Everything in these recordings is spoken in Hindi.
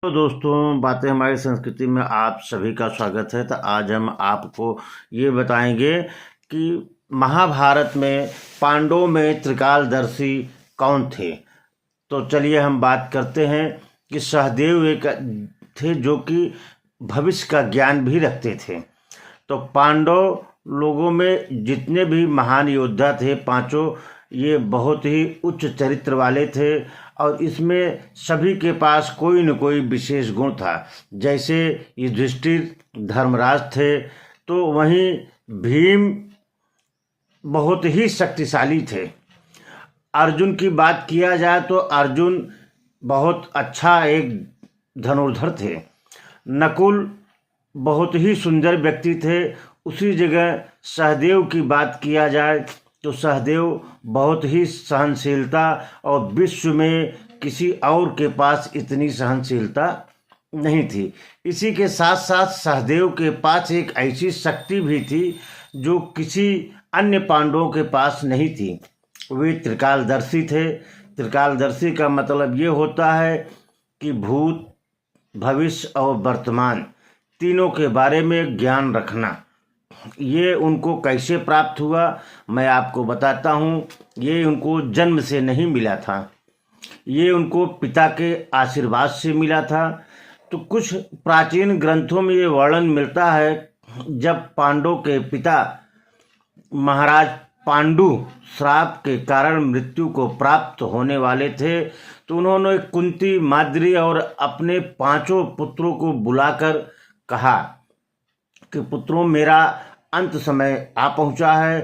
तो दोस्तों, बातें हमारी संस्कृति में आप सभी का स्वागत है। तो आज हम आपको ये बताएंगे कि महाभारत में पांडवों में त्रिकालदर्शी कौन थे। तो चलिए हम बात करते हैं कि सहदेव एक थे जो कि भविष्य का ज्ञान भी रखते थे। तो पांडव लोगों में जितने भी महान योद्धा थे पांचों, ये बहुत ही उच्च चरित्र वाले थे और इसमें सभी के पास कोई न कोई विशेष गुण था। जैसे युधिष्ठिर धर्मराज थे, तो वहीं भीम बहुत ही शक्तिशाली थे। अर्जुन की बात किया जाए तो अर्जुन बहुत अच्छा एक धनुर्धर थे। नकुल बहुत ही सुंदर व्यक्ति थे। उसी जगह सहदेव की बात किया जाए तो सहदेव बहुत ही सहनशीलता, और विश्व में किसी और के पास इतनी सहनशीलता नहीं थी। इसी के साथ साथ सहदेव के पास एक ऐसी शक्ति भी थी जो किसी अन्य पांडवों के पास नहीं थी। वे त्रिकालदर्शी थे। त्रिकालदर्शी का मतलब ये होता है कि भूत, भविष्य और वर्तमान तीनों के बारे में ज्ञान रखना। ये उनको कैसे प्राप्त हुआ मैं आपको बताता हूँ। ये उनको जन्म से नहीं मिला था, ये उनको पिता के आशीर्वाद से मिला था। तो कुछ प्राचीन ग्रंथों में ये वर्णन मिलता है, जब पांडवों के पिता महाराज पांडु श्राप के कारण मृत्यु को प्राप्त होने वाले थे, तो उन्होंने कुंती, माद्री और अपने पांचों पुत्रों को बुलाकर कहा कि पुत्रों, मेरा अंत समय आ पहुंचा है,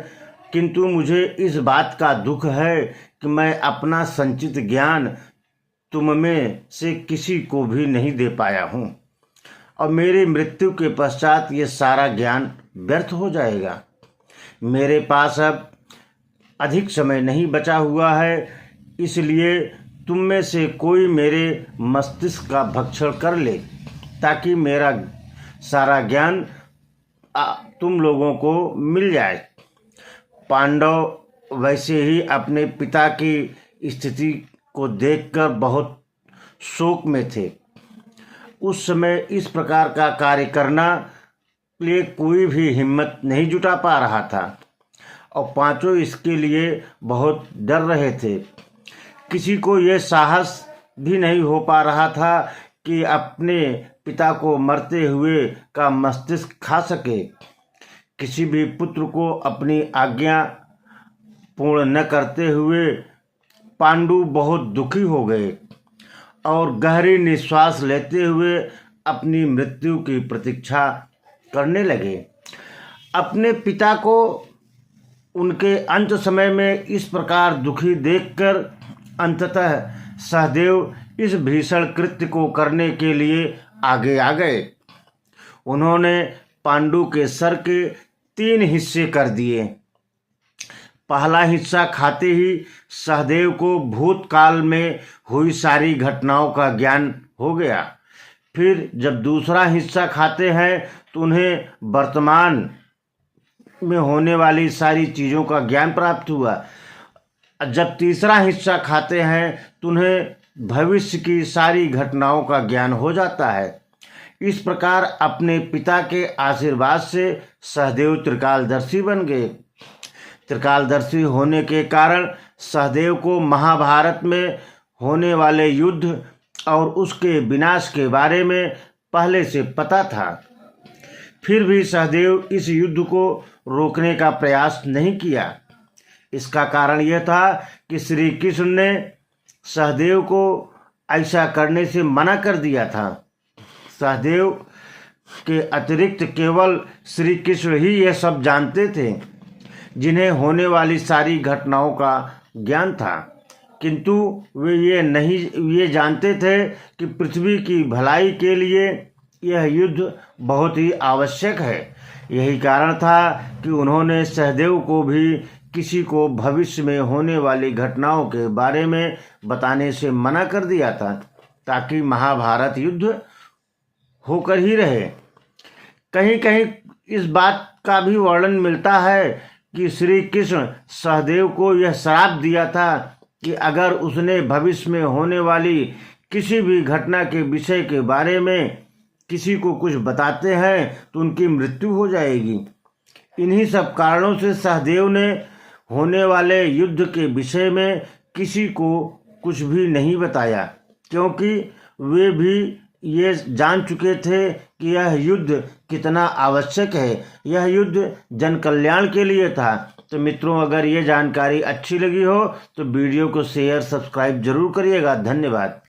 किंतु मुझे इस बात का दुख है कि मैं अपना संचित ज्ञान तुम में से किसी को भी नहीं दे पाया हूँ, और मेरी मृत्यु के पश्चात ये सारा ज्ञान व्यर्थ हो जाएगा। मेरे पास अब अधिक समय नहीं बचा हुआ है, इसलिए तुम में से कोई मेरे मस्तिष्क का भक्षण कर ले, ताकि मेरा सारा ज्ञान तुम लोगों को मिल जाए। पांडव वैसे ही अपने पिता की स्थिति को देखकर बहुत शोक में थे। उस समय इस प्रकार का कार्य करना लिए कोई भी हिम्मत नहीं जुटा पा रहा था, और पांचों इसके लिए बहुत डर रहे थे। किसी को यह साहस भी नहीं हो पा रहा था कि अपने पिता को मरते हुए का मस्तिष्क खा सके। किसी भी पुत्र को अपनी आज्ञा पूर्ण न करते हुए पांडु बहुत दुखी हो गए और गहरी निश्वास लेते हुए अपनी मृत्यु की प्रतीक्षा करने लगे। अपने पिता को उनके अंत समय में इस प्रकार दुखी देखकर अंततः सहदेव इस भीषण कृत्य को करने के लिए आगे आ गए। उन्होंने पांडु के सर के 3 हिस्से कर दिए। पहला हिस्सा खाते ही सहदेव को भूतकाल में हुई सारी घटनाओं का ज्ञान हो गया। फिर जब दूसरा हिस्सा खाते हैं तो उन्हें वर्तमान में होने वाली सारी चीज़ों का ज्ञान प्राप्त हुआ। जब तीसरा हिस्सा खाते हैं तो उन्हें भविष्य की सारी घटनाओं का ज्ञान हो जाता है। इस प्रकार अपने पिता के आशीर्वाद से सहदेव त्रिकालदर्शी बन गए। त्रिकालदर्शी होने के कारण सहदेव को महाभारत में होने वाले युद्ध और उसके विनाश के बारे में पहले से पता था। फिर भी सहदेव इस युद्ध को रोकने का प्रयास नहीं किया। इसका कारण यह था कि श्री कृष्ण ने सहदेव को ऐसा करने से मना कर दिया था। सहदेव के अतिरिक्त केवल श्री कृष्ण ही यह सब जानते थे, जिन्हें होने वाली सारी घटनाओं का ज्ञान था। किंतु वे ये जानते थे कि पृथ्वी की भलाई के लिए यह युद्ध बहुत ही आवश्यक है। यही कारण था कि उन्होंने सहदेव को भी किसी को भविष्य में होने वाली घटनाओं के बारे में बताने से मना कर दिया था, ताकि महाभारत युद्ध होकर ही रहे। कहीं कहीं इस बात का भी वर्णन मिलता है कि श्री कृष्ण सहदेव को यह श्राप दिया था कि अगर उसने भविष्य में होने वाली किसी भी घटना के विषय के बारे में किसी को कुछ बताते हैं तो उनकी मृत्यु हो जाएगी। इन्हीं सब कारणों से सहदेव ने होने वाले युद्ध के विषय में किसी को कुछ भी नहीं बताया, क्योंकि वे भी ये जान चुके थे कि यह युद्ध कितना आवश्यक है। यह युद्ध जन कल्याण के लिए था। तो मित्रों, अगर ये जानकारी अच्छी लगी हो तो वीडियो को शेयर सब्सक्राइब जरूर करिएगा। धन्यवाद।